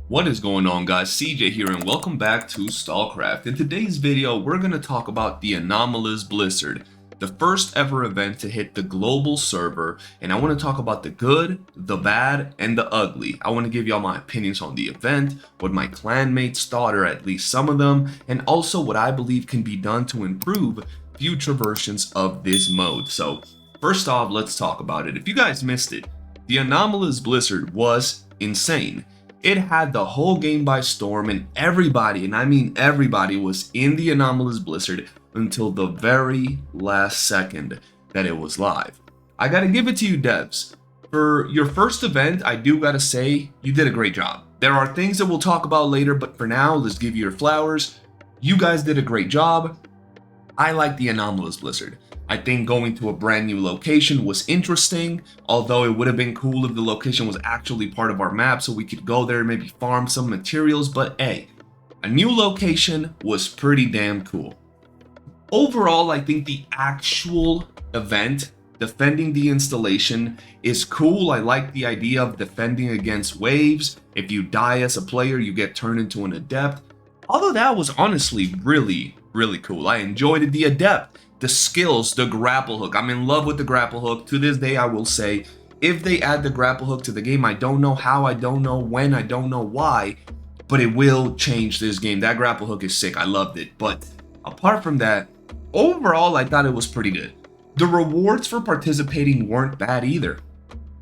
What is going on, guys? CJ here and welcome back to StallCraft. In today's video, we're going to talk about the Anomalous Blizzard, the first ever event to hit the global server, and I want to talk about the good, the bad, and the ugly. I want to give y'all my opinions on the event, what my clanmates thought, or at least some of them, and also what I believe can be done to improve future versions of this mode. So first off, let's talk about it. If you guys missed it, the Anomalous Blizzard was insane. It had the whole game by storm, and everybody, and I mean everybody, was in the Anomalous Blizzard until the very last second that it was live. I gotta give it to you, devs. For your first event, I do gotta say, you did a great job. There are things that we'll talk about later, but for now, let's give you your flowers. You guys did a great job. I like the Anomalous Blizzard. I think going to a brand new location was interesting, although it would have been cool if the location was actually part of our map so we could go there and maybe farm some materials, but hey, a new location was pretty damn cool. Overall, I think the actual event, defending the installation, is cool. I like the idea of defending against waves. If you die as a player, you get turned into an adept. Although that was honestly really cool. I enjoyed it. The adept, the skills, the grapple hook. I'm in love with the grapple hook. To this day, I will say, if they add the grapple hook to the game, I don't know how, I don't know when, I don't know why, but it will change this game. That grapple hook is sick. I loved it. But apart from that, overall, I thought it was pretty good. The rewards for participating weren't bad either.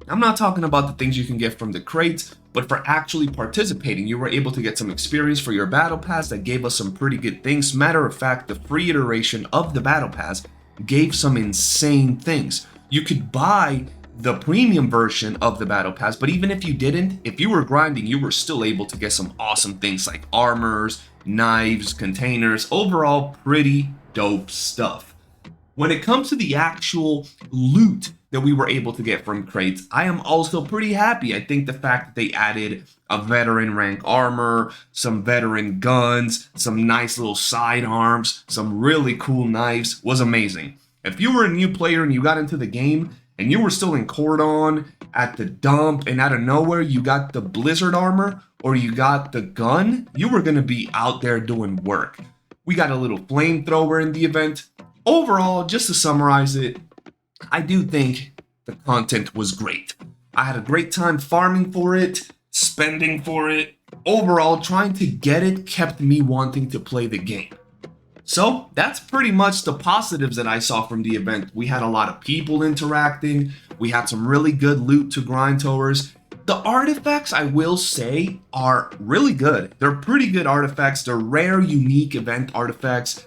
I'm not talking about the things you can get from the crates, but for actually participating, you were able to get some experience for your battle pass that gave us some pretty good things. Matter of fact, the free iteration of the battle pass gave some insane things. You could buy the premium version of the battle pass, but even if you didn't, if you were grinding, you were still able to get some awesome things like armors, knives, containers. Overall, pretty dope stuff. When it comes to the actual loot that we were able to get from crates, I am also pretty happy. I think the fact that they added a veteran rank armor, some veteran guns, some nice little sidearms, some really cool knives was amazing. If you were a new player and you got into the game and you were still in Cordon at the dump and out of nowhere you got the blizzard armor or you got the gun, you were going to be out there doing work. We got a little flamethrower in the event. Overall, just to summarize it, I do think the content was great. I had a great time farming for it, spending for it. Overall, trying to get it kept me wanting to play the game. So that's pretty much the positives that I saw from the event. We had a lot of people interacting. We had some really good loot to grind towards. The artifacts, I will say, are really good. They're pretty good artifacts. They're rare, unique event artifacts.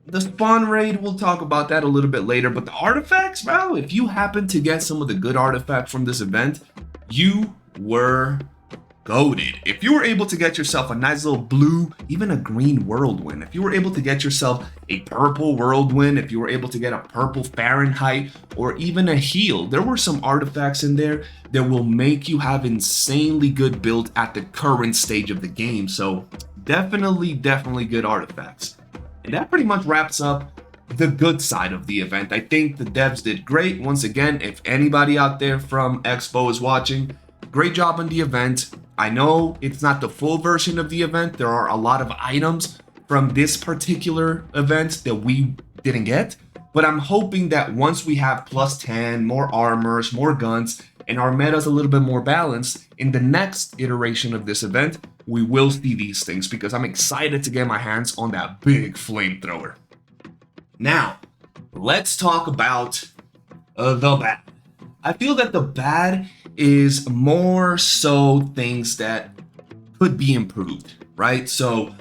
The spawn raid, we'll talk about that a little bit later, but the artifacts, bro, if you happen to get some of the good artifacts from this event, you were goated. If you were able to get yourself a nice little blue, even a green whirlwind, if you were able to get yourself a purple whirlwind, if you were able to get a purple Fahrenheit, or even a heal, there were some artifacts in there that will make you have insanely good build at the current stage of the game. So definitely good artifacts. And that pretty much wraps up the good side of the event. I think the devs did great. Once again, if anybody out there from Expo is watching, great job on the event. I know it's not the full version of the event. There are a lot of items from this particular event that we didn't get. But I'm hoping that once we have plus 10, more armors, more guns, and our meta's a little bit more balanced, in the next iteration of this event, we will see these things because I'm excited to get my hands on that big flamethrower. Now, let's talk about the bad. I feel that the bad is more so things that could be improved, right? So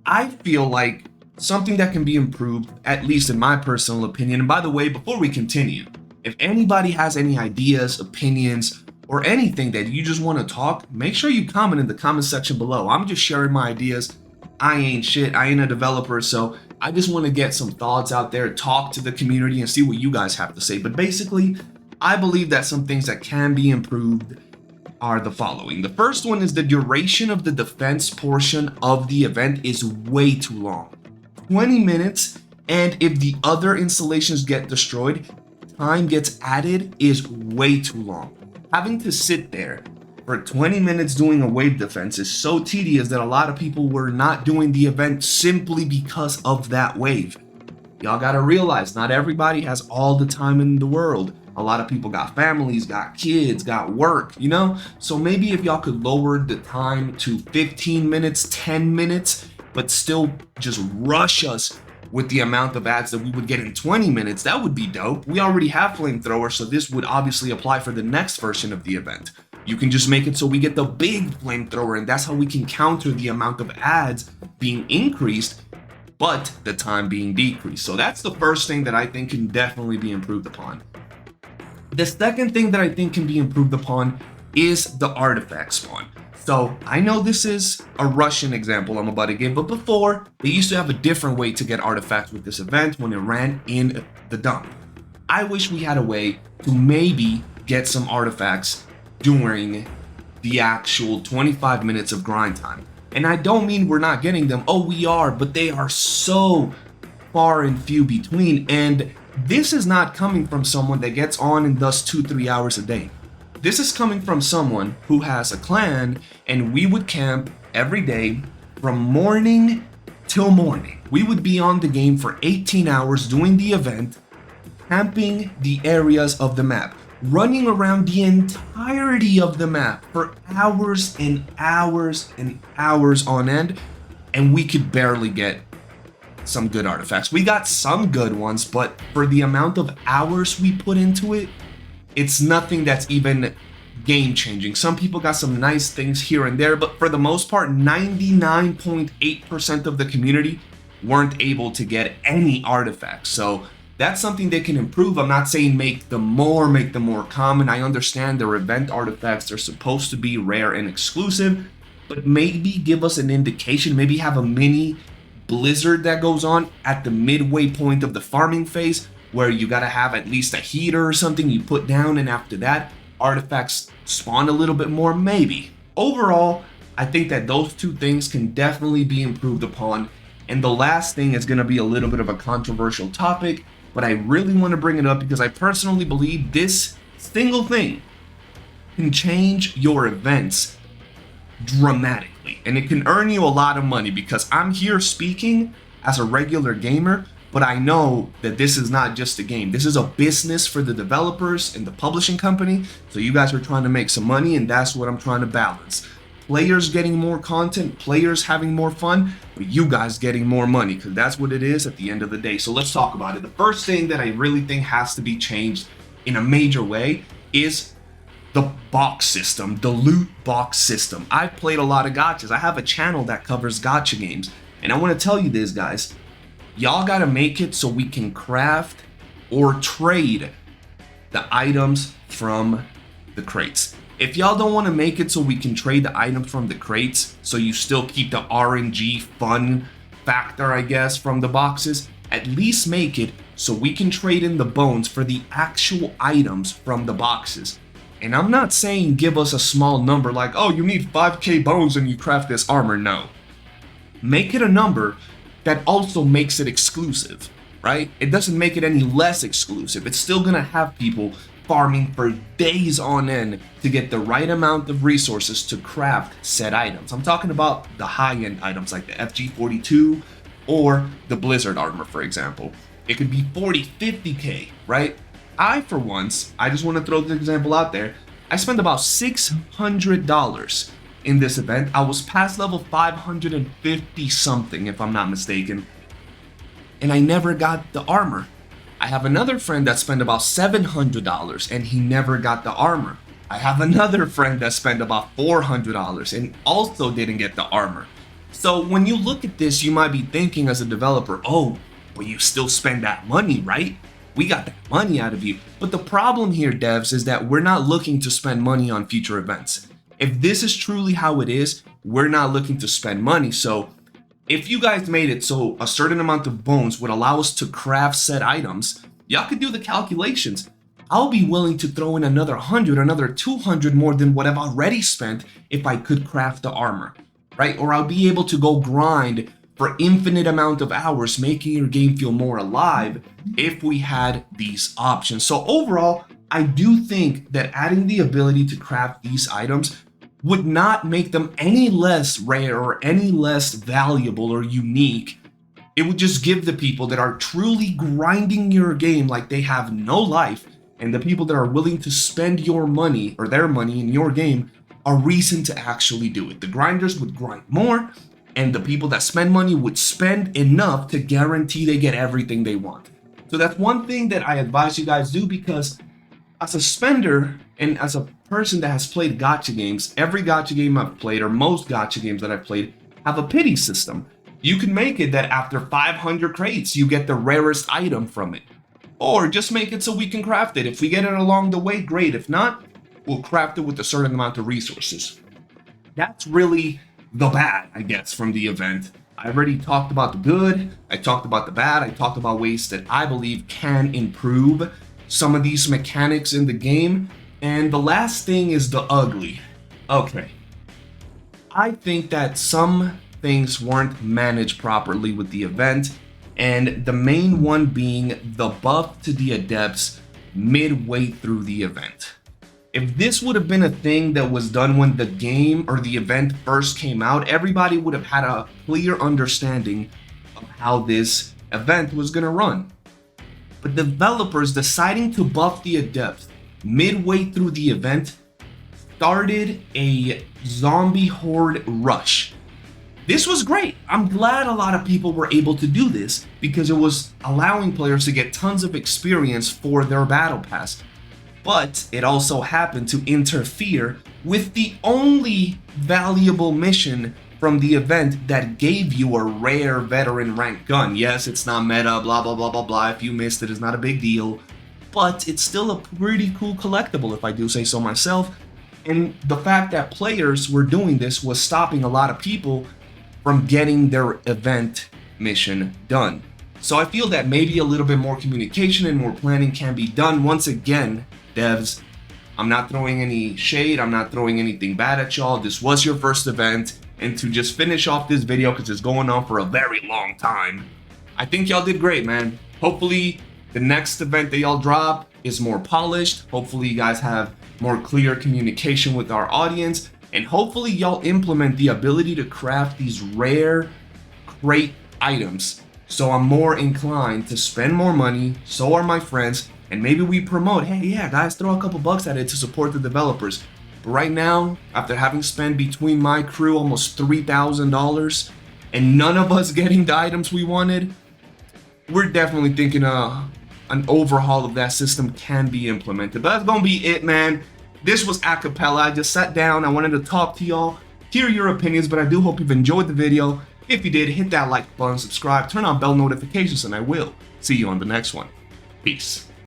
I feel like something that can be improved, at least in my personal opinion. And by the way, before we continue, if anybody has any ideas, opinions, or anything that you just want to talk, make sure you comment in the comment section below. I'm just sharing my ideas. I ain't shit. I ain't a developer, so I just want to get some thoughts out there, talk to the community, and see what you guys have to say. But basically, I believe that some things that can be improved are the following. The first one is the duration of the defense portion of the event is way too long. 20 minutes, and if the other installations get destroyed, time gets added is way too long. Having to sit there for 20 minutes doing a wave defense is so tedious that a lot of people were not doing the event simply because of that wave. Y'all gotta realize not everybody has all the time in the world. A lot of people got families, got kids, got work, you know? So maybe if y'all could lower the time to 15 minutes, 10 minutes, but still just rush us with the amount of ads that we would get in 20 minutes, that would be dope. We already have flamethrowers, so this would obviously apply for the next version of the event. You can just make it so we get the big flamethrower, and that's how we can counter the amount of ads being increased, but the time being decreased. So that's the first thing that I think can definitely be improved upon. The second thing that I think can be improved upon is the artifact spawn. So I know this is a Russian example I'm about to give, but before, they used to have a different way to get artifacts with this event when it ran in the dump. I wish we had a way to maybe get some artifacts during the actual 25 minutes of grind time. And I don't mean we're not getting them. Oh, we are, but they are so far and few between. And this is not coming from someone that gets on and does 2-3 hours a day. This is coming from someone who has a clan, and we would camp every day from morning till morning. We would be on the game for 18 hours doing the event, camping the areas of the map, running around the entirety of the map for hours and hours and hours on end, and we could barely get some good artifacts. We got some good ones, but for the amount of hours we put into it, it's nothing that's even game changing. Some people got some nice things here and there, but for the most part, 99.8% of the community weren't able to get any artifacts. So that's something they can improve. I'm not saying make them more common. I understand their event artifacts are supposed to be rare and exclusive, but maybe give us an indication, maybe have a mini blizzard that goes on at the midway point of the farming phase, where you gotta have at least a heater or something you put down, and after that, artifacts spawn a little bit more, maybe. Overall, I think that those two things can definitely be improved upon. And the last thing is gonna be a little bit of a controversial topic, but I really wanna bring it up because I personally believe this single thing can change your events dramatically. And it can earn you a lot of money, because I'm here speaking as a regular gamer, but I know that this is not just a game. This is a business for the developers and the publishing company. So you guys are trying to make some money, and that's what I'm trying to balance. Players getting more content, players having more fun, but you guys getting more money, because that's what it is at the end of the day. So let's talk about it. The first thing that I really think has to be changed in a major way is the box system, the loot box system. I've played a lot of gachas. I have a channel that covers gacha games, and I want to tell you this, guys. Y'all gotta make it so we can craft or trade the items from the crates. If y'all don't want to make it so we can trade the items from the crates, so you still keep the RNG fun factor, I guess, from the boxes, at least make it so we can trade in the bones for the actual items from the boxes. And I'm not saying give us a small number like, oh, you need 5k bones and you craft this armor. No. Make it a number that also makes it exclusive, right? It doesn't make it any less exclusive. It's still gonna have people farming for days on end to get the right amount of resources to craft said items. I'm talking about the high-end items like the FG42 or the Blizzard armor, for example. It could be 40, 50k, right? I, for once, I just want to throw this example out there. I spent about $600 in this event. I was past level 550 something, if I'm not mistaken, and I never got the armor. I have another friend that spent about $700 and he never got the armor. I have another friend that spent about $400 and also didn't get the armor. So when you look at this, you might be thinking as a developer, oh, but you still spend that money, right? We got that money out of you. But the problem here, devs, is that we're not looking to spend money on future events. If this is truly how it is, we're not looking to spend money. So if you guys made it so a certain amount of bones would allow us to craft said items, y'all could do the calculations. I'll be willing to throw in another 100, another 200 more than what I've already spent if I could craft the armor, right? Or I'll be able to go grind for infinite amount of hours, making your game feel more alive if we had these options. So overall, I do think that adding the ability to craft these items would not make them any less rare or any less valuable or unique. It would just give the people that are truly grinding your game like they have no life, and the people that are willing to spend your money or their money in your game a reason to actually do it. The grinders would grind more, and the people that spend money would spend enough to guarantee they get everything they want. So that's one thing that I advise you guys do, because as a spender and as a person that has played gacha games, every gacha game I've played, or most gacha games that I've played, have a pity system. You can make it that after 500 crates, you get the rarest item from it. Or just make it so we can craft it. If we get it along the way, great. If not, we'll craft it with a certain amount of resources. That's really the bad, I guess, from the event. I already talked about the good, I talked about the bad, I talked about ways that I believe can improve some of these mechanics in the game, and the last thing is the ugly. Okay. I think that some things weren't managed properly with the event, and the main one being the buff to the adepts midway through the event. If this would have been a thing that was done when the game or the event first came out, everybody would have had a clear understanding of how this event was going to run. But developers deciding to buff the adepts midway through the event started a zombie horde rush. This was great. I'm glad a lot of people were able to do this, because it was allowing players to get tons of experience for their battle pass. But it also happened to interfere with the only valuable mission from the event that gave you a rare veteran rank gun. Yes, it's not meta, blah, blah, blah, blah, blah. If you missed it, it's not a big deal. But it's still a pretty cool collectible, if I do say so myself. And the fact that players were doing this was stopping a lot of people from getting their event mission done. So I feel that maybe a little bit more communication and more planning can be done. Once again, devs, I'm not throwing any shade, I'm not throwing anything bad at y'all. This was your first event, and to just finish off this video, because it's going on for a very long time, I think y'all did great, man. Hopefully the next event that y'all drop is more polished. Hopefully you guys have more clear communication with our audience, and hopefully y'all implement the ability to craft these rare crate items. So I'm more inclined to spend more money, so are my friends, and maybe we promote, hey, yeah, guys, throw a couple bucks at it to support the developers. But right now, after having spent between my crew almost $3,000 and none of us getting the items we wanted, we're definitely thinking an overhaul of that system can be implemented. But that's gonna be it, man. This was a cappella. I just sat down, I wanted to talk to y'all, hear your opinions, but I do hope you've enjoyed the video. If you did, hit that like button, subscribe, turn on bell notifications, and I will see you on the next one. Peace.